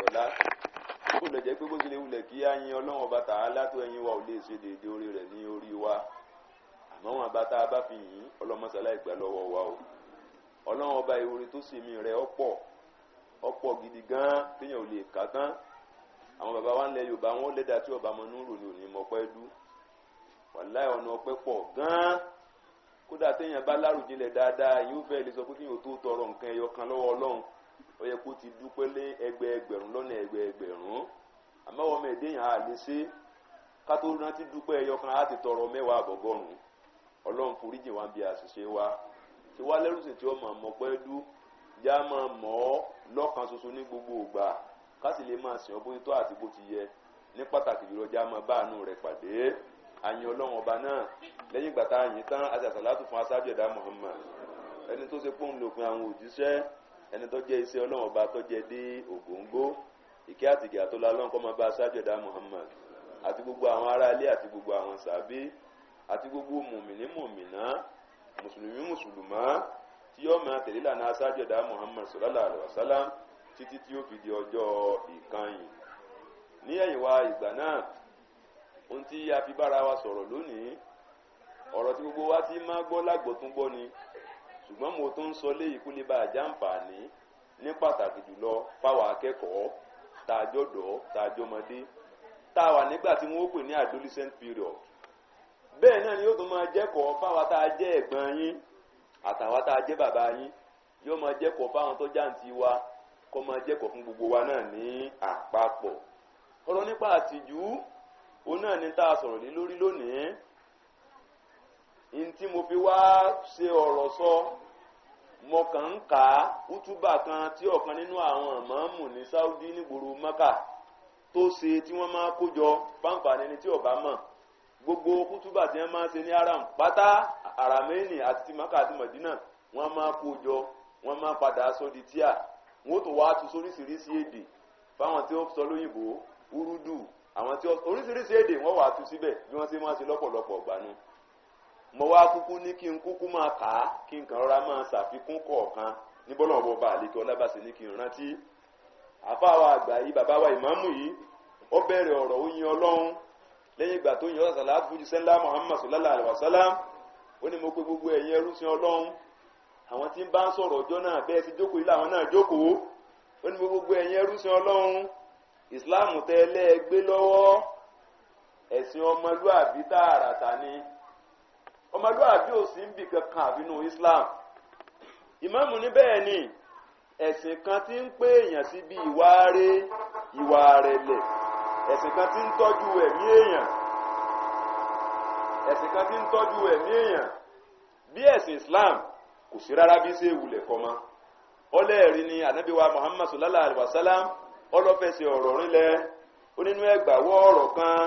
ọlá kó lè jẹ́ pé bó tilẹ̀ wulẹ̀ kí á yin Ọlọ́run ọba Ta'ala tó ẹ̀yin wa ò lè ṣe déédé orí rẹ̀ ní orí wa àmọ́ wọn bá tá a bá fi yìn ọlọ́mọṣálá ìgbà lọ́wọ́ wa o Ọlọ́run ọba ìwúrí tó sì mí rẹ̀ ọ̀pọ̀ gidi gan téèyàn ò lè kà tán àwọn bàbá wa ń lẹ Yorùbá wọn lẹ́dà tí ọba mọ núrò ní òní mọ̀pẹ́ dú wàláì ọ̀nà ọpẹ́ pọ̀ gan kódà téèyàn bá lárùjinlẹ̀ dáadáa yóò fẹ́ lè sọ pé kíyàn tó tọrọ nǹkan ẹyọ kan lọ́wọ́ Ọlọ́run ó yẹ kó ti dúpẹ́ lé ẹgbẹẹgbẹ̀rún lọ́nà ẹgbẹẹgbẹ̀rún àmọ́ ọmọ ẹ̀dẹ́yàn á lè ṣe ká tó rántí dúpẹ́ ẹyọ kan á ti tọrọ mẹ́wàá àbọ̀gọ́rùn Ọlọ́run foríjì wá bí àṣìṣe wa tí wá lẹ́rùsìn tí ó mọ̀ mọ̀pẹ́ dú já máa mọ̀ ọ́ lọ́kan ṣoṣo ní gbogbo ìgbà ká sì lè máa sìn ọ́ bóyá tó àti bó ti yẹ ní pàtàkì jùlọ já máa bá àánú rẹ̀ pàdé àyìn Ọlọ́run ọba náà lẹ́yìn ìgbà tá a yìn tán àti àsàlátù fún aṣáájú ẹ̀dá Muhammad ẹni tó ṣe pọ́n lòpin àwọn òjíṣẹ́ ẹni tó jẹ́ iṣẹ́ Ọlọ́run ọba tó jẹ́ dé ògóńgó ìkẹ́ àti ìgẹ̀ àtọ́lá Ọlọ́run kó máa bá aṣáájú ẹ̀dá Muhammad àti gbogbo àwọn ará ilé àti gbogbo àwọn sàbí àti gbogbo mùmìnì mùmìnà mùsùlùmí mùsùlùmá tí yóò máa tẹ̀lé lànà aṣáájú ẹ̀dá Muhammad sallallahu alaihi wasallam títí tí ó fi di ọjọ́ ìkẹyìn ní ẹ̀yìn wa ìgbà náà ohun tí a fi bára wa sọ̀rọ̀ lónìí ọ̀rọ̀ tí gbogbo wa ti máa gbọ́ lágbọ̀tún gbọ́ ni ṣùgbọ́n mo tún ń sọ léyìí kó lè bá àjàǹfààní ní pàtàkì jùlọ fáwọn akẹ́kọ̀ọ́ tààjọ́dọ̀ tààjọ́mọdé táwa nígbà tí wọ́n pè ní adolescent period bẹ́ẹ̀ náà ni yóò tún máa jẹ́kọ̀ọ́ fáwọn tá a jẹ́ ẹ̀gbọ́n yín àtàwọn tá a jẹ́ bàbá yín yóò máa jẹ́kọ̀ọ́ fáwọn tó jáǹtì wa kó máa jẹ́kọ̀ọ́ fún gbogbo wa náà ní àpapọ̀ ọ̀rọ̀ nípa àtìjú òun náà ni tá a sọ̀rọ̀ lé lórí lónìí in tí mo fi wá ṣe ọ̀rọ̀ sọ mo kàn ń kà á útúbà kan tí ọ̀kan nínú àwọn ìmáàmù ní Saudi nígboro Mẹ́kà tó ṣe tí wọ́n máa kó jọ fáǹfààní ẹni tí ó bá mọ̀ gbogbo kútúbà tí wọ́n máa ṣe ní haram pátá aramẹ́ni àti ti Mẹ́kà àti Mẹdínà wọ́n máa kó jọ wọ́n máa padà sọ di tíà wọ́n tó wá tu sóríṣiríṣi èdè fáwọn tí ó sọ lóyìnbó Urdu àwọn tí oríṣiríṣi èdè wọ́n wà tú síbẹ̀ bí wọ́n ṣe máa ṣe lọ́pọ̀lọpọ̀ gbanú mo wá kúkú ní kí n kúkú máa kà á kí n kàn rọra máa ṣàfikún kọ̀ọ̀kan ní bọ́lá ọ̀bọ̀ bá àlekè ọlábàṣẹ ní kí n rántí àfáà wa àgbà yìí bàbá wa ìmáàmù yìí ó bẹ̀rẹ̀ ọ̀rọ̀ ó yin Ọlọ́run lẹ́yìn ìgbà tó yin ọ̀sán láti fújì sẹ́ńlá Muhammad sallallahu alaihi wasallam ó ní mo pé gbogbo ẹ̀yin ẹrú sin Ọlọ́run àwọn tí ń bá ń sọ̀rọ̀ ọjọ́ náà bẹ́ẹ̀ ti jókòó ilé àwọn náà jókòó ó ní gbogbo ẹ̀yin ẹrú sin Ọlọ́run Islam tẹ́lẹ̀ gbé lọ́wọ́ ẹ̀sìn ọmọlúàbí tààràtà ni ọmọlúàbí ò sí ń bì kankan àbínú Islam ìmáàmù ní bẹ́ẹ̀ ni ẹ̀sìn kan tí ń pè èèyàn sí bí ìwà rẹ̀lẹ̀ ẹ̀sìn kan tí ń tọ́jú ẹ̀mí èèyàn bí ẹ̀sìn Islam kò sí rárá bí ṣe wulẹ̀ kọ́mọ ọlẹ́ẹ̀rí ni ànábì wa Muhammad sallallahu alaihi wasallam ọlọ́fẹ̀sẹ̀ ọ̀rọ̀ rinlẹ̀ onínú ẹgbàwọ́ ọ̀rọ̀ kan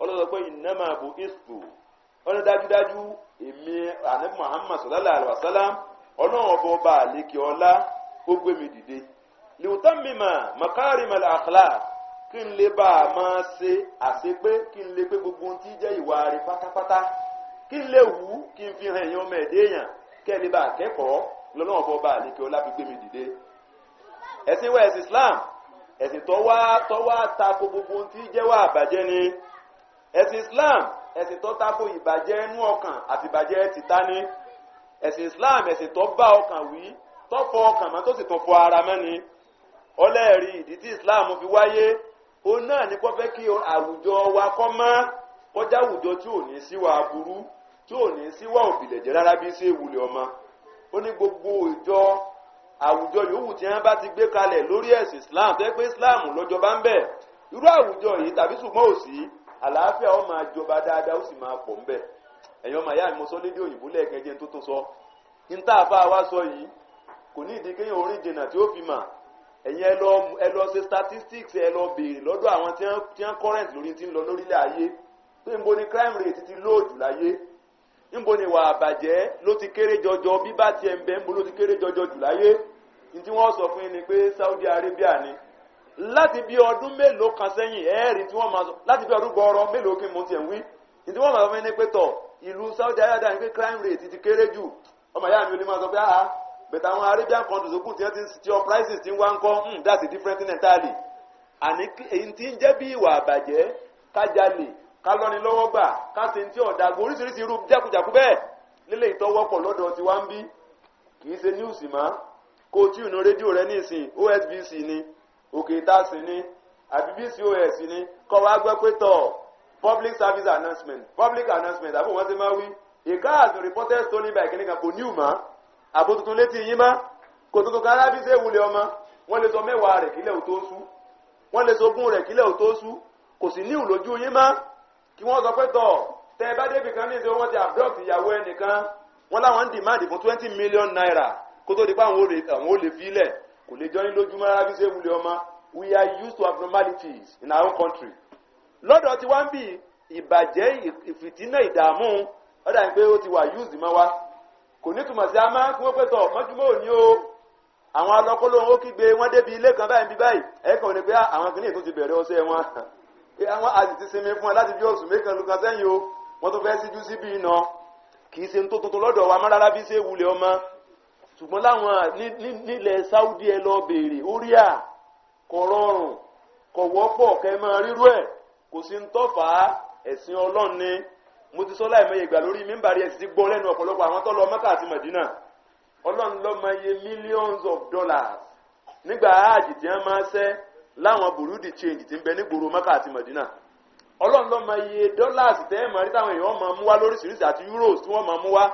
ọlọ́sọ pé innama bu'istu ọ̀nà dájúdájú èmi ànábì Muhammad sallallahu alaihi wasallam ọlọ́run ọba àlékè ọlá ó gbé mi dìde liutammima makarimal akhlaq kí n lè bá a máa ṣe àṣepé kí n lè pé gbogbo ohun tí jẹ́ ìwà rí pátápátá kí n lè wù kí n fi hàn èèyàn ọmọ ẹ̀dẹ́ èèyàn kẹ́ ẹ lè bá a kẹ́kọ̀ọ́ lọ́lọ́run ọba àlékè ọlá fi gbé mi dìde ẹ̀sìn wa ẹ̀sìn Islam ẹ̀sìn tó wá tako gbogbo ohun tí jẹ́ wà àbàjẹ́ ni ẹ̀sìn Islam ẹ̀sìn tó tako ìbàjẹ́ inú ọkàn àti ìbàjẹ́ tìta ni ẹ̀sìn Islam ẹ̀sìn tó bá ọkàn wí tó fọ ọkàn mọ́ tó sì tún fọ ara mọ́ ni ọlẹ́ẹ̀rí ìdí tí Islam fi wáyé ó náà ní kó fẹ́ kí àwùjọ wa kọ́ mọ́ kọjá àwùjọ tí ò ní síwà aburú tí ò ní síwà òbílẹ̀jẹ́ rárá bí ṣe wulẹ̀ ọmọ ó ní gbogbo ìjọ àwùjọ yòówù tí wọ́n bá ti gbé kalẹ̀ lórí ẹ̀sìn Islam tó yẹ pé Islam lọ́jọ́ bá ń bẹ irú àwùjọ yìí tàbí ṣùgbọ́n òsì àlàáfíà ó máa jọba dáadáa ó sì máa pọ̀ ń bẹ ẹ̀yin ọmọ ìyá mi mo sọ lédè òyìnbó lẹ́ẹ̀kẹ́jẹ́ tó tún sọ ní tá a bá wa sọ yìí kò ní ìdí kéèyàn orin jìnnà tí ó fi mà ẹ̀yin ẹ lọ ṣe statistics ẹ lọ béèrè lọ́dọ̀ àwọn tí wọ́n current lórí tí ń lọ lórílẹ̀ ayé pé níbo ni crime rate ti low jù láyé níbo ni ìwà àbàjẹ́ ló ti kéré jọjọ bí bá tiẹ̀ ń bẹ níbo ló ti kéré jọjọ jù láyé ní tí wọ́n sọ fún yín ni pé Saudi Arabia ni láti bí ọdún mélòó kan sẹ́yìn ẹ̀ẹ́rì tí wọ́n máa sọ láti bí ọdún gbọ́ọ̀rọ̀ mélòó kí mo tiẹ̀ ń wí ní tí wọ́n máa sọ fún yín ni pé tọ̀ ìlú Saudi Arabia ni pé crime rate ti kéré jù ọmọ ìyá mi ò ní máa sọ pé bẹ̀tẹ̀ àwọn Arabian countries okùn tí wọ́n ti your prices ti ń wá ń kọ́ that's a different thing entirely àní èyí tí ń jẹ́ bí ìwà àbàjẹ́ kájalè kálọ́ni lọ́wọ́ gbà káṣe tí ọ̀dàgbò oríṣiríṣi irú jákujàku bẹ́ẹ̀ lílé ìtọ́wọ́pọ̀ lọ́dọ̀ tí wá ń bí kì í ṣe news mọ́ kó tí ìnú rédíò rẹ nísìn OSBC ni òkè ìtàsí ni àbí BCOS ni kọ́ wá gbọ́ pé tọ̀ public service announcement àbí wọ́n ti máa wí a car has been reported stolen by kìnìkan kò ní ìmọ̀ àbò tuntun létí yín mọ́ kò tuntun kan arábí ṣe wulẹ̀ ọmọ wọ́n lè sọ mẹ́wàá rẹ̀ kílẹ̀ ò tó sú wọ́n lè sọ ogún rẹ̀ kílẹ̀ ò tó sú kò sì ní ìlójú yín mọ́ kí wọ́n sọ pé tọ̀ tẹ́ ẹ bá débi kan ní ìṣe wọ́n ti abduct ìyàwó ẹnìkan wọ́n láwọn ń demand fún 20 million naira kó tó di pé àwọn olè fílẹ̀ kò lè jọ ní lójúmọ́ arábí ṣe wulẹ̀ ọmọ we are used to abnormalities in our own country lọ́dọ̀ tí wá ń bì ìbàjẹ́ ìfìtínà ìdààmú ọ̀dà ń pé ó ti wà used mọ́ wa kò ní túmọ̀ sí àmọ́ kí wọ́n pẹ́ tọ̀ mọ́júmọ́ òní o àwọn alọ́kọ́lóhun ó kígbe wọ́n débi ilé kan báyìí bí báyìí ẹ̀ẹ́kan ní pé àwọn kìíní tó ti bẹ̀rẹ̀ ọṣẹ́ wọn àwọn àti ti sinmi fún ẹ láti bí oṣù mẹ́kan lùkan sẹ́yìn o wọ́n tó fẹ́ síjú síbí iná kì í ṣe tó tuntun lọ́dọ̀ wa mọ́ rárá bí ṣe wulẹ̀ ọmọ ṣùgbọ́n láwọn nílẹ̀ Saudi ẹ lọ béèrè orí à kò rọrùn kò wọ́pọ̀ kẹ́ máa rírú ẹ̀ kò sí ń tọ́fà ẹ̀sìn Ọlọ́run ni mo ti sọ láìmọye ìgbà lórí mímbàrí ẹ̀sìn ti gbọ́ lẹ́nu ọ̀pọ̀lọpọ̀ àwọn tó lọ Mẹ́kà àti Mẹdínà Ọlọ́run ló mọ iye millions of dollars nígbà áàjì tí wọ́n máa ṣẹ́ láwọn burúdi change tí ń bẹ ní gbòòrò Mẹ́kà àti Mẹdínà Ọlọ́run ló mọ iye dollars tẹ́ ẹ̀ mọ̀ rí táwọn èèyàn máa mú wá lóríṣiríṣi àti euros tí wọ́n máa mú wá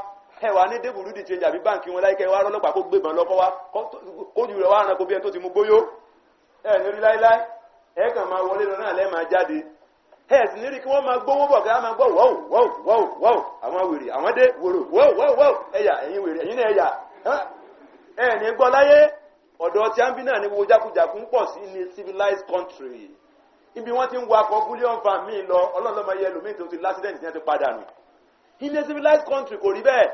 ẹ wà ní dé burúdi change àbí báǹkì wọn láìkẹ́ wá rọ́lọ́pàá kó gbébọn lọ́kọ́ wá kójú rẹ̀ wá rán kó bí ẹni tó ti mú gbóyó ẹ ní rí láíláí ẹ kàn máa wọlé lọ náà lẹ́ẹ̀ máa jáde ẹ sì ní rí kí wọ́n máa gbówó bọ̀ kí wọ́n máa gbọ́ wọ́ọ̀ àwọn wèrè àwọn dé wòrò wọ́ọ̀ ẹ̀yà ẹ̀yin wèrè ẹ̀yin náà ẹ̀yà ẹ ní gbọ́ láyé ọ̀dọ̀ tí a ń bí náà ní wo jákujàku ń pọ̀ sí ní civilized country ibi wọ́n ti ń wakọ̀ bullion fan míì lọ ọlọ́lọ́mọ yẹ lómi tó ti lásìdẹ̀ntì tí wọ́n ti padà nù in a civilized country kò rí bẹ́ẹ̀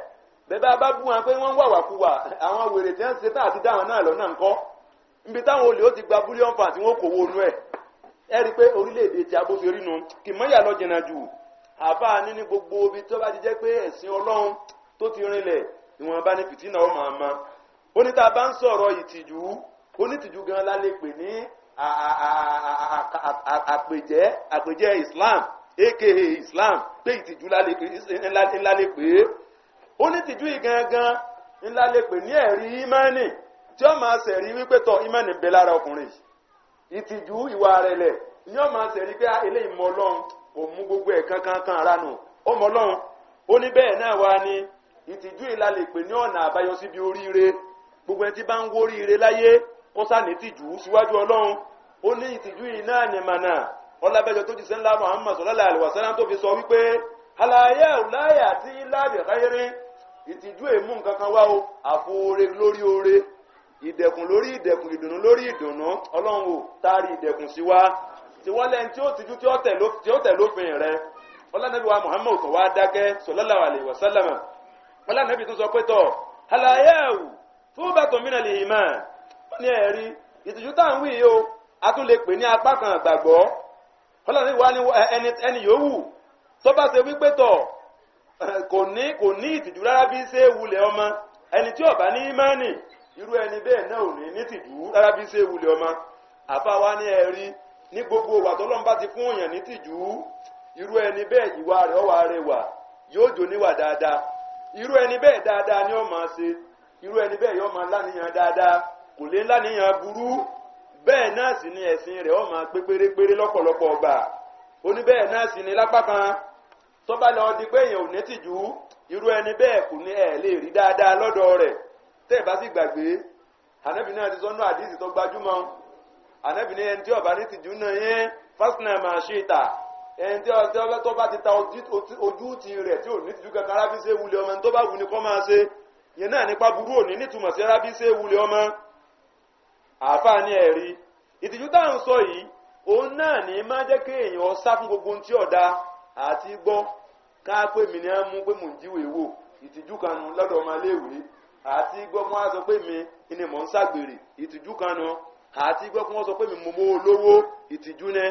bẹ́ẹ̀ bá bú wọn pé wọ́n ń wàwàkuwà àwọn wèrè tí wọ́n ti ṣetán àti dáhùn náà lọ́nà ńkọ́ níbi táwọn olè ó ti gba bullion fan tí wọ́n kò wo inú ẹ̀ ẹ rí i pé orílẹ̀-èdè tí a bó ṣe rí nu kì mọ́yà lọ jìnnà jù àbá ní gbogbo ibi tó bá ti jẹ́ pé ẹ̀sìn Ọlọ́run tó ti rinlẹ̀ ìwọ̀nba ní fìtínà ọmọ àmọ́ oníta bá ń sọ̀rọ̀ ìtìjú onítìjú gan la lè pè ní àpèjẹ́ Islam aka Islam pé ìtìjú ńlá lè pè é onítìjú ìgangan ńlá lè pè ní ẹ̀rí ìmánì tí ó máa ṣẹ̀rí wípé tọ̀ ìmánì bẹ lára ọkùnrin ìtìjú ìwà rẹ̀lẹ̀ ni ó máa ṣẹ̀rí pé eléyìí mọ Ọlọ́run kò mú gbogbo ẹ̀ kankan ara nù ó mọ Ọlọ́run ó ní bẹ́ẹ̀ náà wá ní ìtìjú ìlà lè pè ní ọ̀nà àbáyọ síbi oríire gbogbo ẹni tí bá ń wó oríire láyé kó sá ní ìtìjú síwájú Ọlọ́run ó ní ìtìjú yìí náà ní mànà ọlábẹ́jọ tó jíṣẹ́ ńlá Muhammad sallallahu alaihi wasallam tó fi sọ wípé àlàyé ọ̀láyà àti láàbì káyéré ìtìjú èmú nǹkan kan wá o àfoore lórí oore ìdẹ̀kùn lórí ìdẹ̀kùn ìdùnnú lórí ìdùnnú Ọlọ́run ò taari ìdẹ̀kùn sí wa tí wọ́n lẹ́ni tí ó tìjú tí ó tẹ̀ lófin rẹ̀ ọlọ́nàbí wa Muhammad tó wá dákẹ́ sallallahu alaihi wasallam ọlọ́nàbí tó sọ pé tọ̀ àlàyé ẹ̀wù fún bàtọ̀ mìíràn lè ìmọ̀ ní ẹ̀rí ìtìjú tá à ń wí yìí o a tún lè pè ní apá kan àgbàgbọ́ ọlọ́nàbí wa ní ẹni yòówù tó bá ṣe wípé tọ̀ kò ní ìtìjú rárá bí ṣe wulẹ̀ ọmọ ẹni tí ó bá ní ìmánì irú ẹni bẹ́ẹ̀ náà ò ní ìtìjú rárá bí ṣe wulẹ̀ ọmọ àfa wa ní ẹ̀rí ní gbogbo ìwà tọ́lọ́run bá ti fún òyàn ní ìtìjú irú ẹni bẹ́ẹ̀ ìwà rẹ̀ ọwà rẹ̀ wà yóò jò níwà dáadáa irú ẹni bẹ́ẹ̀ dáadáa ni ó máa ṣe irú ẹni bẹ́ẹ̀ yóò máa láníyàn dáadáa kò lè láníyàn burú bẹ́ẹ̀ náà sì ni ẹ̀sìn rẹ̀ ó máa pé pérépéré lọ́pọ̀lọpọ̀ ọgbà oní bẹ́ẹ̀ náà sì ni lápá kan tó bá lọ di pé èèyàn ò ní tìjú irú ẹni bẹ́ẹ̀ kò ní ẹ̀ lè rí dáadáa lọ́dọ̀ rẹ̀ tẹ́ ẹ̀ bá sì gbàgbé ànábì náà ti sọ́nù àdìsí tó gbajúmọ̀ ànábì ní ẹni tí ó bá ní tìjú náà yẹn fásitì máa ṣe ìta ẹni tí tó bá ti ta ojú ti rẹ̀ tí ò ní tìjú kankan rábí ṣe wulẹ̀ ọmọ tó bá wù ní kọ́ máa ṣe yẹn náà nípa burú òní nítumọ̀ sí rábí ṣe wulẹ̀ ọmọ àáfàá ní ẹ̀rí ìtìjú tá à ń sọ yìí òun náà ní máa jẹ́ kí èèyàn sá fún gbogbo ohun tí ọ̀dà àti gbọ́ ká pé mi ní á mú pé mò ń jíwèé wò ìtìjú kanu lọ́dọ̀ ọmọ iléèwé àti gbọ́ kí wọ́n sọ pé mi ni mò ń ṣàgbèrè ìtìjú kanu àti gbọ́ kí wọ́n sọ pé mi mo mówó lówó ìtìjú ní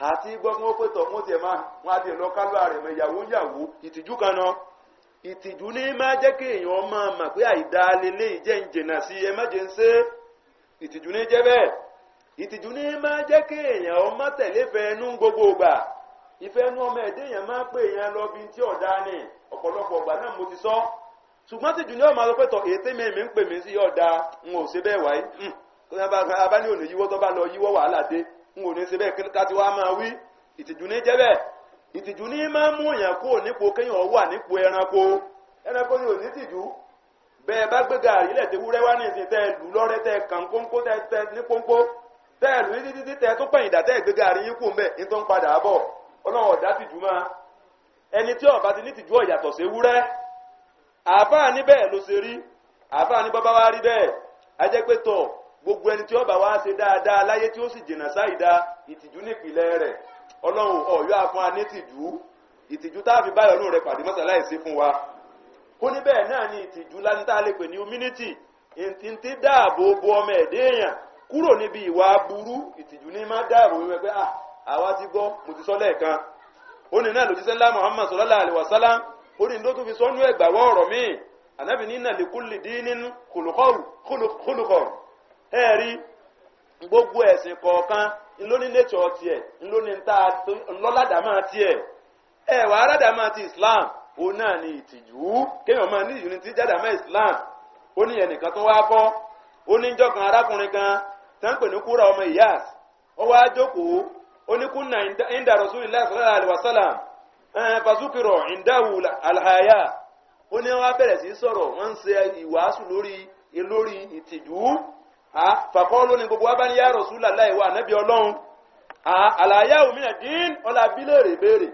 àti gbọ́ kí wọ́n pé tọ̀ wọ́n tiẹ̀ máa wọ́n á tiẹ̀ lọ kálọ́ àrẹ̀ mọ ìyàwó ìtìjú kanu ìtìjú ní máa jẹ́ kí èèyàn máa mà pé àìdá lélẹ́yìí jẹ́ ń jìnnà sí ẹ má jẹ́ ń ṣe ìtìjú ní jẹ́ bẹ́ẹ̀ ìtìjú ní máa jẹ́ kí èèyàn ọmọ tẹ̀lé fẹ́ẹ́nú gbogbo ìgbà ìfẹ́ẹ́nú ọmọ ẹ̀dẹ́ èèyàn máa pè èèyàn lọ bí tí ọ̀dá ni ọ̀pọ̀lọpọ̀ ọgbà náà mo ti sọ ṣùgbọ́n tìjú ní ọmọ alọ́pẹ̀tọ̀ ètè mi ń pè mí sí ọ̀dá n ò ṣe bẹ́ẹ̀ wáyé abá ní òní yíwọ́ tó bá lọ yíwọ́ wàhálà dé n ò ní ṣe bẹ́ẹ̀ káti wá máa wí ìtìjú ní jẹ́ bẹ́ẹ̀ ìtìjú ní máa mú èèyàn kúrò nípò kéèyàn wà nípò ẹranko ní òní tìjú bẹ́ẹ̀ bá gbé gàrí ilẹ̀ tí wúrẹ́ wá ní ìsìn tẹ́ lù lọ́rẹ́ tẹ́ kàn kónkó tẹ́ ní kónkó tẹ́ lù ní títí tẹ́ tó pẹ̀yìndà tẹ́ gbé gàrí yín kú mbẹ́ ní tó ń padà bọ̀ ọlọ́run ọ̀dá tìjú máa ẹni tí ọba ti ní tìjú ọ̀yàtọ̀ sí wúrẹ́ àáfàá ní bẹ́ẹ̀ ló ṣe rí àáfàá ní bàbá wa rí bẹ́ẹ̀ ajẹ́ pé tọ̀ gbogbo ẹni tí ọba wa ṣe dáadáa láyé tí ó sì jìnnà sáìdá ìtìjú nípìnlẹ̀ rẹ̀ ọlọ́run ọ̀yọ́ àfún wa ní ìtìjú tá a fi báyọ̀ lóun rẹ̀ pàdé mọ́sálásí fún wa ó ní bẹ́ẹ̀ náà ni ìtìjú lánítà lè pè ní humility ìtì dáàbò bo ọmọ ẹ̀dẹ́ èèyàn kúrò níbi ìwà burú ìtìjú ní má dáàbò wíwẹ́ pé àwa ti gbọ́ mo ti sọ lẹ́ẹ̀kan ó ní náà lòjíṣẹ́ ńlá Muhammad sallallahu alaihi wasallam ó ní ló tún fi sọ́nú ẹgbàwọ́ ọ̀rọ̀ míì ànábì ní li kulli dinin khuluqun ẹ̀rí gbogbo ẹ̀sìn kọ̀ọ̀kan ńlóní nature tiẹ̀ ńlóní ńlọ́ládàmá tiẹ̀ ẹ̀wà aládàmá ti Islam ó náà ni ìtìjú kéèyàn máa ní ìyún tí jádàmá Islam ó ní ẹnìkan tó wá kọ́ ó ní ìjọ kan arákùnrin kan tó ń pè ní kúrà ọmọ Iyas ó wá jókòó ó ní kúnnà inda Rasulillah sallallahu alaihi wasallam fasukiro indahu alhaya ó ní wọ́n bẹ̀rẹ̀ sí sọ̀rọ̀ wọ́n ń ṣe ìwàásù lórí ìtìjú fàkọ́ ló ní gbogbo wa bá ní ya Rasulullah ìwà ànábì Ọlọ́run àlàyé òmìnà dín ọlá bílẹ̀ rè béèrè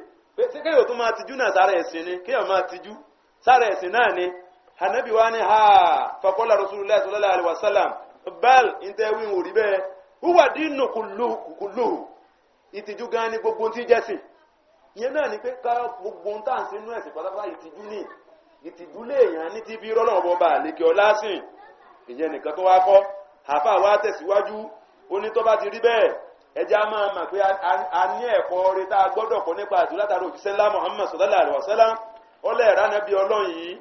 ṣé kéèyàn tó máa tijú náà sára ẹ̀sìn ni kéèyàn máa tijú sára ẹ̀sìn náà ni ànábì wa ní faqala Rasulullah sallallahu alaihi wasallam bal ìtẹ̀wé wò rí bẹ́ẹ̀ huwa dinu kulluhu ìtìjú gan ni gbogbo tí jẹ́sìn ìyẹn náà ni pé ká gbogbo ń tàn sínú ẹ̀sìn pátápátá ìtìjú ní ìtìjú léèyàn ní tí bí rọ́lọ́wọ́ bá lékè ọlá sìn ìyẹn nìkan tó wá kọ́ àfà wa tẹ̀síwájú ó ní tó bá ti rí bẹ́ẹ̀ ẹjẹ́ a máa mọ̀ pé a ní ẹ̀kọ́ rẹ̀ tá a gbọ́dọ̀ kọ́ nípa àti látàrí òjíṣẹ́ ńlá Muhammad sallallahu alaihi wasallam ọlẹ́ẹ̀rá nàbí ọlọ́run yìí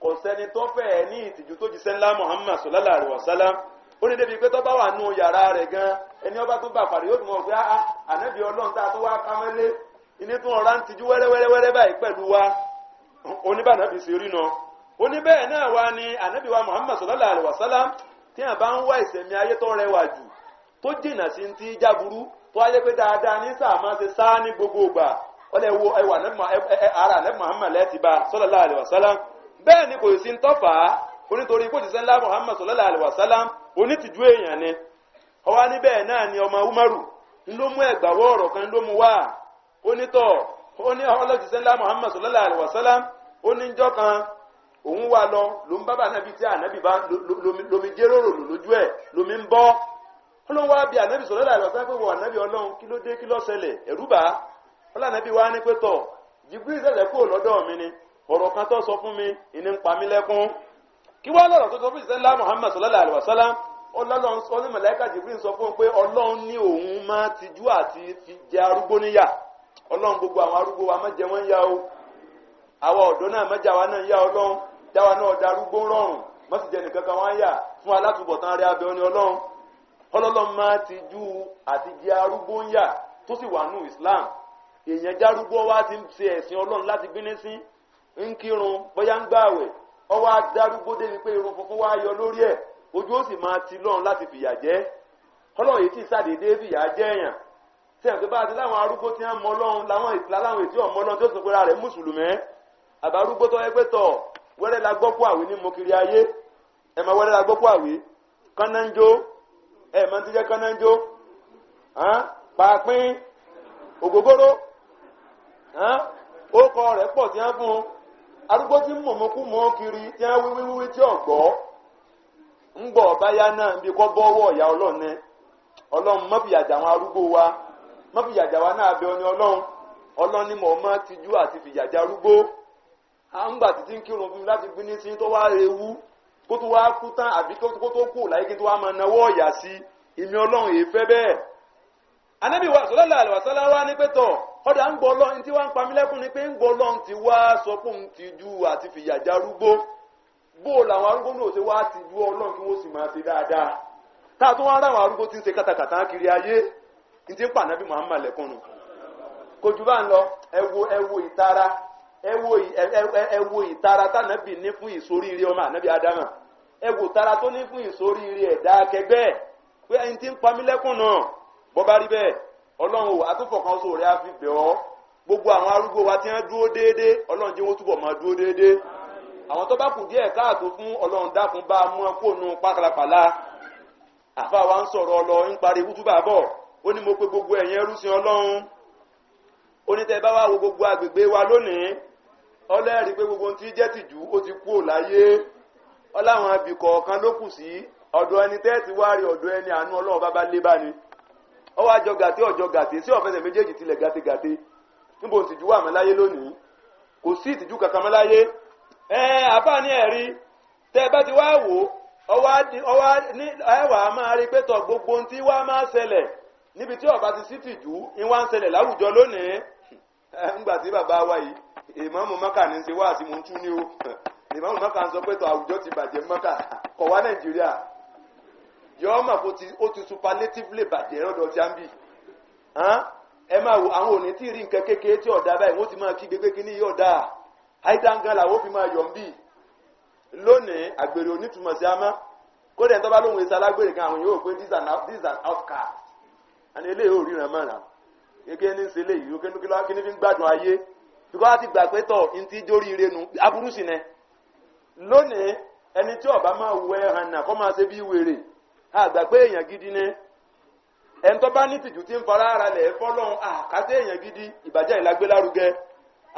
kò sẹ́ni tó fẹ́ ní ìtìjú tó jíṣẹ́ ńlá Muhammad sallallahu alaihi wasallam ó ní débi pé tó bá wà nù yàrá rẹ̀ gan ẹni ọba tó bá pàdé yóò tún mọ̀ pé ànábì ọlọ́run tá a tó wá kámẹ́lé iní tún ọ̀rá ń tijú wẹ́rẹ́wẹ́rẹ́ báyìí pẹ̀lú wa oníbànàbì sí rí náà oníbẹ̀ẹ́ náà wá ní ànábì wa Muhammad sallallahu alaihi wasallam tí a bá ń wá ìsẹ̀mí ayé tó rẹwà jù tó jìnà sí ti jáburú tó ayé pé dáadáa ní sáà ṣe sáà ní gbogbo ìgbà ọlẹ́ wo ẹwà ara nẹ́bí Muhammad lẹ́ti bá sallallahu alaihi wasallam bẹ́ẹ̀ ni kò sí ń tọ́fà onítorí kò jíṣẹ́ ńlá Muhammad sallallahu alaihi wasallam onítìjú èèyàn ni ọwá níbẹ̀ náà ni ọmọ Umaru ló mú ẹgbàwọ́ ọ̀rọ̀ kan ló mú wá onítọ̀ ó ní ọlọ́jíṣẹ́ ńlá Muhammad sallallahu alaihi wasallam ó ní jọ́ kan òun wà lọ ló ń bábà nábì tí ànábì bá lomi jéròrò lójú ẹ̀ lomi ń bọ́ ọlọ́run wá bí ànábì sallallahu alaihi wasallam pé wọ ànábì ọlọ́run kí ló dé kí ló ṣẹlẹ̀ ẹ̀rú bá ọlọ́nàbí wá ní pé tọ̀ Jibril ṣẹ̀ṣẹ̀ kúrò lọ́dọ̀ mi ni ọ̀rọ̀ kan tó sọ fún mi ìní ń pa mí lẹ́kún kí wá lọ́rọ̀ tó sọ fún ìṣẹ́lá Muhammad sallallahu alaihi wasallam ọlọ́run sọ ní màláíkà Jibril sọ fún un pé ọlọ́run ní òun máa tijú àti fi jẹ arúgbó níyà ọlọ́run gbogbo àwọn arúgbó wa má jẹ wọ́n yá o àwa ọ̀dọ́ náà má jà wá náà yá ọlọ́run jáwa náà da arúgbó rọrùn má sì jẹ nìkan kan wọ́n yà fún alátùbọ̀tán rẹ̀ abẹ́ òní ọlọ́run máa tijú àti jẹ arúgbó ń yà tó sì wà nù Islam èèyàn járúgbó wá ti ń ṣe ẹ̀sìn ọlọ́run láti gbéné sí ń kírun bóyá ń gbààwẹ̀ ọwọ́ adárúgbó débi pé irun funfun wá yọ lórí ẹ̀ ojú ó sì máa ti lọ́run láti fìyà jẹ ọlọ́run yìí tí sàdédé fìyà jẹ èèyàn tí ẹ̀ tó bá ti láwọn arúgbó tí wọ́n mọ ọlọ́run láwọn ìsìlá láwọn ètí ọmọ ọlọ́run tó sọ pé rẹ̀ mùsùlùmí àbárúgbó tó yẹ pé tọ̀ wẹ́rẹ́ la gbọ́ kó àwé ní mokiri ayé ẹ̀ máa wẹ́rẹ́ la gbọ́ kó àwé kánáńjó ẹ̀ máa ti jẹ́ kánáńjó pàápín ògógóró ó kọ rẹ̀ pọ̀ tí wọ́n fún un arúgbó tí ń mọ̀mọ́kú mọ́ kiri tí wọ́n wíwíwí tí ọ̀gbọ́ ń gbọ́ báyá náà bí kọ́ bọ́wọ́ ọ̀yà ọlọ́run má fìyàjà àwọn arúgbó wa má fìyàjà wa náà bẹ ọ́ní ọlọ́run ní mọ̀ má tijú àti fìyàjà arúgbó à ń gbà títí ń kírun fún mi láti gbé ní sí tó wá rewu kó tó wá kú tán àbí kó tó kú láyé kí tó wá máa nawọ́ ọ̀yà sí ìmí ọlọ́run èé fẹ́ bẹ́ẹ̀ Ànábì wa sallallahu alaihi wasallam wá ní pé tọ̀ ọ̀dà ń gbọ́ ọlọ́run tí wá ń pa mí lẹ́kùn ni pé ń gbọ́ ọlọ́run ti wá sọ pé òun ti ju àti fìyàjà arúgbó bó làwọn arúgbó náà ṣe wá ti ju ọlọ́run kí wọ́n sì máa ṣe dáadáa tá a tún wá ráwọn arúgbó tí ń ṣe kátàkátà kiri ayé ní ti ń pa ànábì Muhammad lẹ́kùnrin kò jù bá ń lọ ẹ wo ìtara tànábì ní fún ìsoríire ọmọ ànábì Ádámà ẹ wo ìtara tó ní fún ìsoríire ẹ̀dá akẹgbẹ́ pé ẹni tí ń pa mí lẹ́kùn náà bọ́ bá rí bẹ́ẹ̀ ọlọ́run àtúfọ̀kan oṣù rẹ̀ á fi bẹ̀ ọ́ gbogbo àwọn arúgbó wa tí wọ́n dúró déédéé ọlọ́run jẹ́ wọ́n túbọ̀ máa dúró déédéé àwọn tó bá kù díẹ̀ káàtó fún ọlọ́run dákun bá mú ẹ kóònù pákàlàpàlà àfa wa ń sọ̀rọ̀ ọlọ ń parí wútúbà bọ̀ ó ní mo pe gbogbo ẹ̀yin ẹrúsìn ọlọ́run ó ní tẹ́ bá wá wo gbogbo agbègbè wa lónìí ọlẹ́rìí pé gbogbo tí jẹ́ tìjú ó ti kú láyé ọláwọn abì kọ̀ọ̀kan ló kù sí ọ̀dọ̀ ẹni tẹ́ẹ̀tì wá rí ọ̀dọ̀ ẹni àánú ọlọ́run bá lé bá ni ọwọ́ àjọ gàtí ọjọ́ gàtí sí ọ̀fẹ́sẹ̀ méjèèjì tilẹ̀ gàtégàté níbo ìtìjú wà mọ́ láyé lónìí kò sí ìtìjú kankan mọ́ láyé àbá ní ẹ̀rí tẹ́ bá ti wá wò ọwọ́ ní ẹwà máa rí pé tọ̀ gbogbo tí wá máa ṣẹlẹ̀ níbi tí ọba ti sí tìjú ń wá ń ṣẹlẹ̀ láwùjọ lónìí ńgbà tí bàbá wa yìí ìmáàmù Mọ́kà ní ṣe wá àti mò ń tú ní o ìmáàmù Mọ́kà ń sọ pé tọ̀ àwùjọ ti bàjẹ́ Mọ́kà kọ̀ wá Nàìjíríà yọ ọmọ kò tí ó ti superlatively bàjẹ́ lọ́dọ̀ tí a ń bì ẹ máa wo àwọn òní tí rí nǹkan kékeré tí ọ̀dà báyìí wọ́n ti máa kí gbégbé kí ní yí ọ̀dà àìdáǹgá làwọn fi máa yọ̀ ń bì lónìí àgbèrè onítùmọ̀ sí amá kódà ẹni tó bá lóhun èsì alágbèrè kan àwọn yóò pé this an outcast àni eléyìí ò ríran mọ́ra gẹ́gẹ́ ní ṣe léyìí kí ní fi ń gbádùn ayé bíkọ́ láti gbà pé tọ̀ ní ti dórí ire nu aburú sí ni lónìí ẹni tí ọba máa wọ ẹ̀hàn náà kọ́ máa ṣe bí wèrè àgbà pé èèyàn gidi ni ẹni tó bá ní tìjú tí ń fara ara lẹ̀ fọ́lọ́hún àkàtẹ́ èèyàn gidi ìbàjẹ́ ìlágbé lárugẹ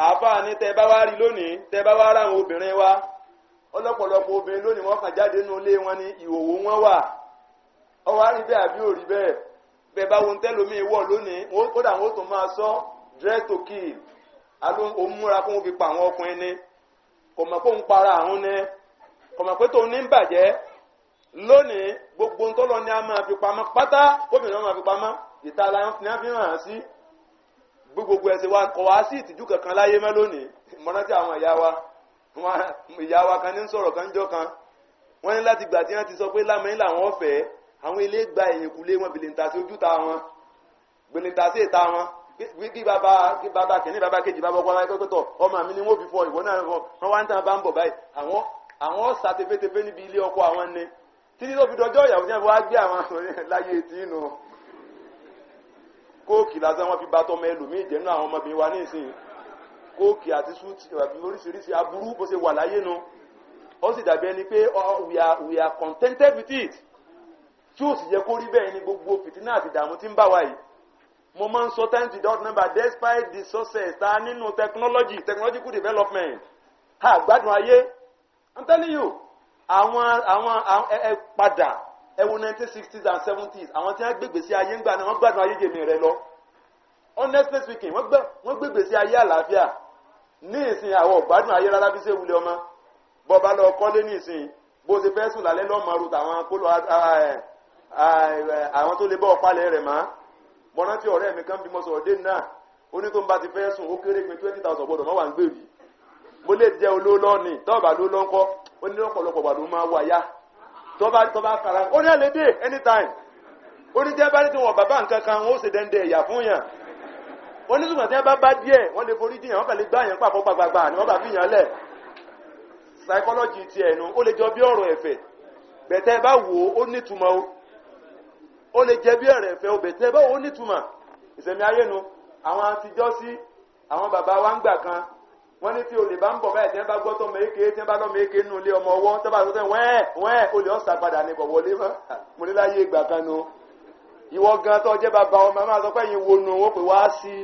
àáfàá ní tẹ́ bá wá rí lónìí tẹ́ bá wá ráwọn obìnrin wa ọlọ́pọ̀lọpọ̀ obìnrin lónìí wọ́n kàn jáde nínú ilé wọn ní ìhòòhò wọn wà ọwọ́ àrí bẹ́ẹ̀ àbí òrí bẹ́ẹ̀ bẹ́ẹ̀ bá wọn tẹ́lómi wọ̀ lónìí kódà wọn ó tún máa sọ dress to kill òmúra kó wọn fi pa àwọn ọkùnrin ni kò mọ̀ pé òun para àwọn ni kò mọ̀ pé tóun ní ń bàjẹ́ lónìí gbogbo ntọ́lọ ni a máa fi pamọ́ pátá obìnrin máa fi pamọ́ ìta la ń fi hàn án sí gbogbo ẹsẹ̀ wa kọ̀ wá sí ìtìjú kankan láyé mọ́ lónìí mọ́nàtí àwọn ìyá wa kan ní sọ̀rọ̀ kan jọ kan wọ́n ní láti gbà tí wọ́n ti sọ pé lámẹ́yìn làwọn ọ̀fẹ́ àwọn ilé gba ẹ̀yìnkùlé wọn bìlìntà sí ojúta wọn bìlìntà sí ìta wọn kí bàbá kìíní bàbá kejì bàbá ọkọ aláìkọ́kọ́tọ̀ ọmọ mi ni wọ́n fi fọ ìwọ náà wọ́n wá ń tàn bá ń bọ̀ báyìí àwọn ọ̀sà tẹfẹ́tẹfẹ́ níbi ilé ọkọ àwọn ni títí tó fi dọjọ́ ìyàwó ní ẹ̀fọ́ wá gbé àwọn láyé tí inú kóòkì lásán wọ́n fi bá tọmọ ẹlòmíì jẹ́ nínú àwọn ọmọbìnrin wa ní ìsìn kóòkì àti súùtì oríṣiríṣi aburú bó ṣe wà láyé nu ó sì dàbí ẹni pé we are contented with it tí ó sì yẹ kó rí bẹ́ẹ̀ ni gbogbo fìtínà àti ìdààmú tí ń bá wa yìí mo máa ń sọ times without number despite the success ta nínú technological development gbádùn ayé I'm telling you àwọn padà ẹwọ 1960s and 70s àwọn tí wọ́n gbégbé sí ayé ńgbà náà wọ́n gbádùn ayé jèmi rẹ lọ honestly speaking wọ́n gbégbé sí ayé àlàáfíà ní ìsìn àwọn gbádùn ayé rárá bí ṣe wulẹ̀ ọmọ bọba lọ kọ́lé ní ìsìn bó ṣe fẹ́ sùn lálẹ́ lọ́mọ rúta àwọn kóló àwọn tó lè bọ́ ọ̀pálẹ̀ rẹ̀ má mọ́ná tí ọ̀rẹ́ mi kan bí mo sọ̀rọ̀ dé náà ó ní tó ń bá ti fẹ́ sùn ó kéré pé 20,000 gbọ́dọ̀ mọ́ wà ń gbèrú mo lè jẹ́ olóòlọ́ọ̀nì tọ́ọ̀bà ló lọ́ńkọ́ ó ní ọ̀pọ̀lọpọ̀ wà ló máa wà yá tọ́ba kàrà ó ní àlédè anytime ó ní jẹ́ bá ní tí wọ́n bàbá nǹkan kan wọ́n ó sì dẹ́ndẹ́ ẹ̀yà fún yàn ó ní ṣùgbọ́n tí wọ́n bá díẹ̀ wọ́n lè forí díyàn wọ́n kàn lè gbá yàn pàpọ̀ gbàgbàgbà ni wọ́n bá fi yàn lẹ̀ psychology ti ẹ̀nu ó lè jọ bí ọ̀rọ̀ ẹ̀fẹ̀ bẹ̀tẹ̀ bá wò ó nítumọ̀ ó lè jẹ́ bí ọ̀rọ̀ ẹ̀fẹ̀ bẹ̀tẹ̀ bá wò ó nítumọ̀ ìṣẹ̀mí ayé nu àwọn àtijọ́ sí àwọn bàbá wa ń gbà kan wọ́n ní tí olè bá ń bọ̀ báyìí tí wọ́n bá gbọ́ tọ́ mẹ́ẹ̀kẹ́ tí wọ́n bá lọ́ mẹ́ẹ̀kẹ́ nínú ilé ọmọ ọwọ́ tó bá tó tẹ́ wẹ́ẹ̀ olè ọ̀sà padà ní kọ̀ wọlé mọ́ mo ní láyé ìgbà kan nu ìwọ gan tó jẹ́ bàbá ọmọ máa sọ pé yín wo nu wọ́n pè wá sí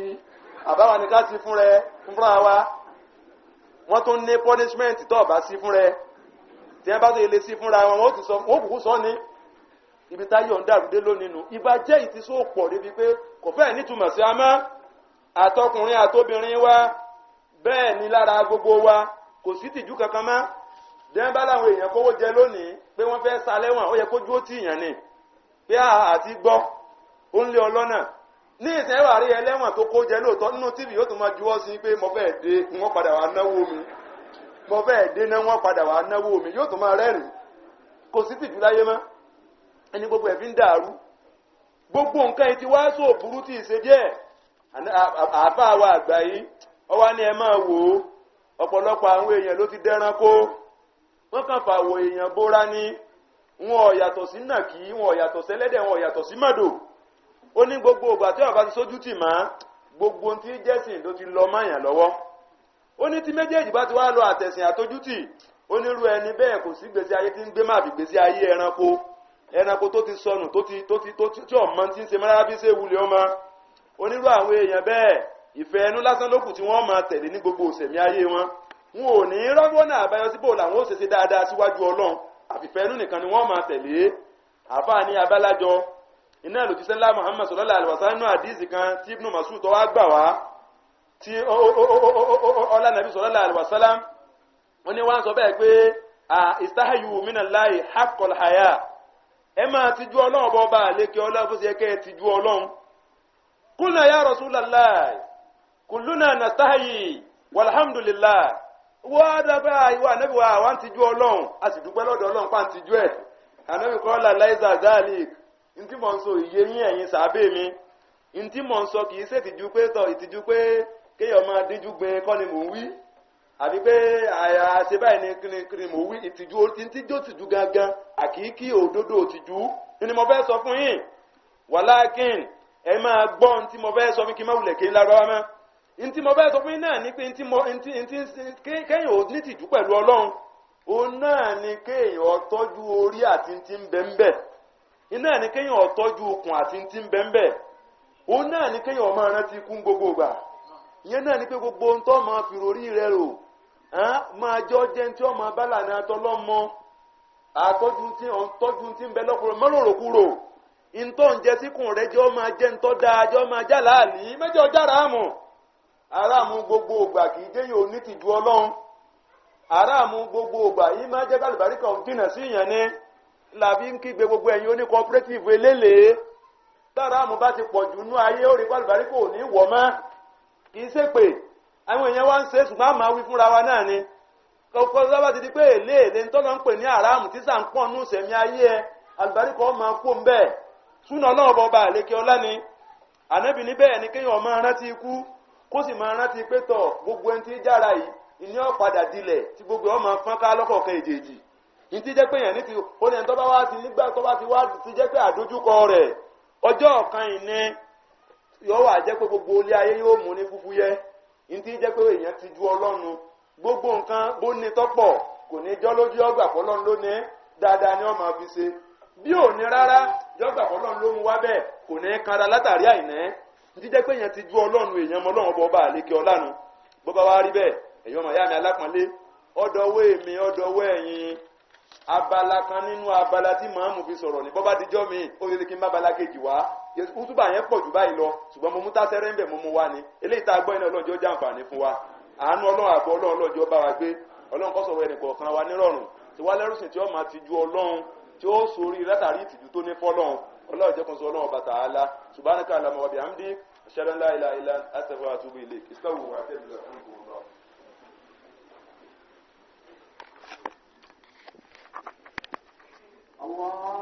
àbáwọn ni ká sí fúnra wa wọ́n tún ní punishment tó bá sí fún rẹ tí wọ́n bá tó yẹlé sí fúnra wọn wọ́n kúkú sọ ní ibi táyé ọ̀ń dàrúdé lónìí nu ìbàjẹ́ ìtisó pọ̀ débi pé kò fẹ́ẹ̀ nítumọ̀ sí amá àtọkùnrin àtobìnrin wa bẹ́ẹ̀ ni lára gbogbo wa kò sí tìjú kankan mọ́ dẹ́n bá láwọn èèyàn kówó jẹ lónìí pé wọ́n fẹ́ sa lẹ́wọ̀n ó yẹ kójú ó tì yàn ni pé àti gbọ́ ó ń lé ọlọ́nà ní ìsìn ẹ̀wà rí ẹlẹ́wọ̀n tó kó jẹ lóòótọ́ nínú tv yóò tún máa juwọ́ sí pé mo fẹ́ dé wọ́n padà wà náwó mi mo fẹ́ dé náà wọ́n padà wà náwó mi yóò tún máa rẹ́rìn kò sí tìjú láyé mọ́ ẹni gbogbo ẹ̀ fi ń dàrú gbogbo nǹkan yìí ti wá sọ burú tí ì ṣe díẹ̀ àáfàá wa àgbà yìí ọwọ́ ni ẹ máa wò ó ọ̀pọ̀lọpọ̀ àwọn èèyàn ló ti dẹ́ranko wọ́n kàn fàwọ̀ èèyàn bóra ní wọn ò yàtọ̀ sí nàkí wọn ò yàtọ̀ sẹ́lẹ́dẹ̀ wọn ò yàtọ̀ sí màdò ó ní gbogbo ìgbà tí ọba ti sójú tì má gbogbo tí jẹ́sìn ló ti lọ máyàn lọ́wọ́ ó ní tí méjèèjì bá ti wá lọ àtẹ̀sìn àtójútì ó nírú ẹni bẹ́ẹ̀ kò sí gbèsè ayé tí ń gbé má fi gbèsè ayé ẹranko tó ti sọnù tí ọmọ tí ń ṣe mọ́ra bí ṣe wulẹ̀ ọmọ onírú àwọn èèyàn bẹ́ẹ̀ ìfẹ́ ẹnu lásán lókù tí wọ́n máa tẹ̀lé ní gbogbo òsèmí ayé wọn ò ní rọ́gbọ́n náà àbáyọ síbò làwọn ó ṣe dáadáa síwájú ọlọ́run àfìfẹ́ ẹnu nìkan ni wọ́n máa tẹ̀lé àfáà ní abálájọ iná ìlòjíṣẹ́ ńlá Muhammad sallallahu alaihi wasallam nínú àdíìsì kan tí Ibn Mas'ud tó wá gbà wá tí ọlá nàbí sallallahu alaihi wasallam wọ́n ní wọ́n sọ bẹ́ẹ̀ pé istahyu minallahi haqqal haya ẹ máa tijú ọlọ́run bọ́ bá àlékè ọlọ́run bó ṣe kẹ́ ẹ tijú ọlọ́run kulna ya Rasulullah kulluna nastahyi walhamdulillah wọ́n dábàá ìwà ànábì wa àwọn tijú ọlọ́run a sì dúpẹ́ lọ́dọ̀ ọlọ́run pa tijú ẹ̀ ànábì kọ́ la láìsà zalik ntí mò ń sọ iye yín ẹ̀yin sàábẹ̀ mi ntí mò ń sọ kì í ṣe ìtìjú pé ìtìjú pé kéèyàn máa díjú gbin kọ́ ni mò ń wí àbí pé àṣẹ báyìí ni mò ń wí ìtìjú ntíjó tìjú gangan àkìíkí òdodo òtìjú ni mo fẹ́ sọ fún yín wàlákìn ẹ máa gbọ́ ntí mo fẹ́ sọ fún kí n má wulẹ̀ kí n lárọ́ mọ́ ntí mo fẹ́ sọ fún yín náà ní pé kéèyàn ò ní tìjú pẹ̀lú ọlọ́run òun náà ni kéèyàn tọ́jú orí àti ntí ń bẹ ń bẹ iná ni kéèyàn ọ̀tọ́jú okùn àti ntí ń bẹ ń bẹ òun náà ni kéèyàn máa rántí ikú gbogbo gbà ìyẹn náà ni pé gbogbo ohun tó máa fi rorí rẹ rò máa jọ jẹ́ ntí ọmọ abálà ní atọ́lọ́mọ àtọ́jú ntí ń bẹ lọ́kùnrin mọ́rọ̀rọ̀ kúrò ntọ́ ń jẹ síkùn rẹ jọ́ máa jẹ́ ntọ́ dáa jọ́ máa já láàlì mẹ́jọ jára àmọ́ aráàmú gbogbo ògbà kì í jẹ́yìn onítìjú ọlọ́run aráàmú gbogbo ògbà yìí máa jẹ́ kálùbáríkà òdìnà sí ìyẹn ní làbí ń kígbe gbogbo ẹ̀yin oní cooperative eléle táráàmú bá ti pọ̀ jù nú ayé ó rí kálùbáríkà ò ní wọ̀ mọ́ kì í ṣèpè àwọn èèyàn wá ń ṣe ṣùgbọ́n àmọ́ wí fúnra wa náà ni kọ́kọ́ sábà ti di pé èlé ń tọ́lọ́ ń pè ní àràmù tí sàn pọ̀ nù sẹ̀mí ayé ẹ àlùbáríkà ọmọ kó ń bẹ́ẹ̀ súnà náà bọba àlékè ọlá ni ànábì níbẹ̀ ni kéèyàn máa rántí ikú kó sì máa rántí pé tọ̀ gbogbo ẹni tí jára yìí ìní ọ̀padà dilẹ̀ tí gbogbo ọmọ fọ́nká lọ́kọ̀ọ̀kan èjèèjì ní ti jẹ́ pé èèyàn ní ti ó ní ẹni tó bá wá ti nígbà tó bá ti wá ti jẹ́ pé àdójúkọ rẹ̀ ọjọ́ ọ̀kan ìní yóò wà jẹ́ pé gbogbo ilé ayé yóò mú ní fúfú yẹ ní ti jẹ́ pé èèyàn ti ju ọlọ́run gbogbo nǹkan bó ní tọ́pọ̀ kò ní jọ́ lójú ọgbà fọlọ́run lónìí dáadáa ni wọ́n máa fi ṣe bí ò ní rárá jọ́gbà fọlọ́run ló mú wá bẹ́ẹ̀ kò ní kanra látàrí àìná ní jẹ́ pé èèyàn ti ju ọlọ́run èèyàn mọ ọlọ́run bọba àlékè ọlánu bó bá wá rí bẹ́ẹ̀ èèyàn ọmọ ìyá mi alápọ̀nlé ọ̀dọ̀wọ́ èmi ọ̀dọ̀wọ́ ẹ̀yin abala kan nínú abala tí màámu fi sọ̀rọ̀ ní bọ́bá dijọ́ mi ó yẹ kí n bá abala kejì wá útúbà yẹn pọ̀ jù báyìí lọ ṣùgbọ́n mo mú tásẹ́rẹ́ ń bẹ̀ mo mú wá ni eléyìí tá a gbọ́ iná ọlọ́jọ́ jẹ́ àǹfààní fún wa àánú ọlọ́run àbọ̀ ọlọ́run ọlọ́jọ́ bá wa gbé ọlọ́run kó sọ̀rọ̀ ẹnìkọ̀ọ̀kan wa nírọ̀rùn tí wá lẹ́rùsìn tí ó máa ti ju ọlọ́run tí ó sórí látàrí ìtìjú tó ní fọ́lọ́run ọlọ́run jẹ́ kan sọ ọlọ́run bàtà àlá subhanaka allahumma wa bihamdik ashhadu an la ilaha illa anta astaghfiruka wa atubu ilayk istawu wa atibu Allah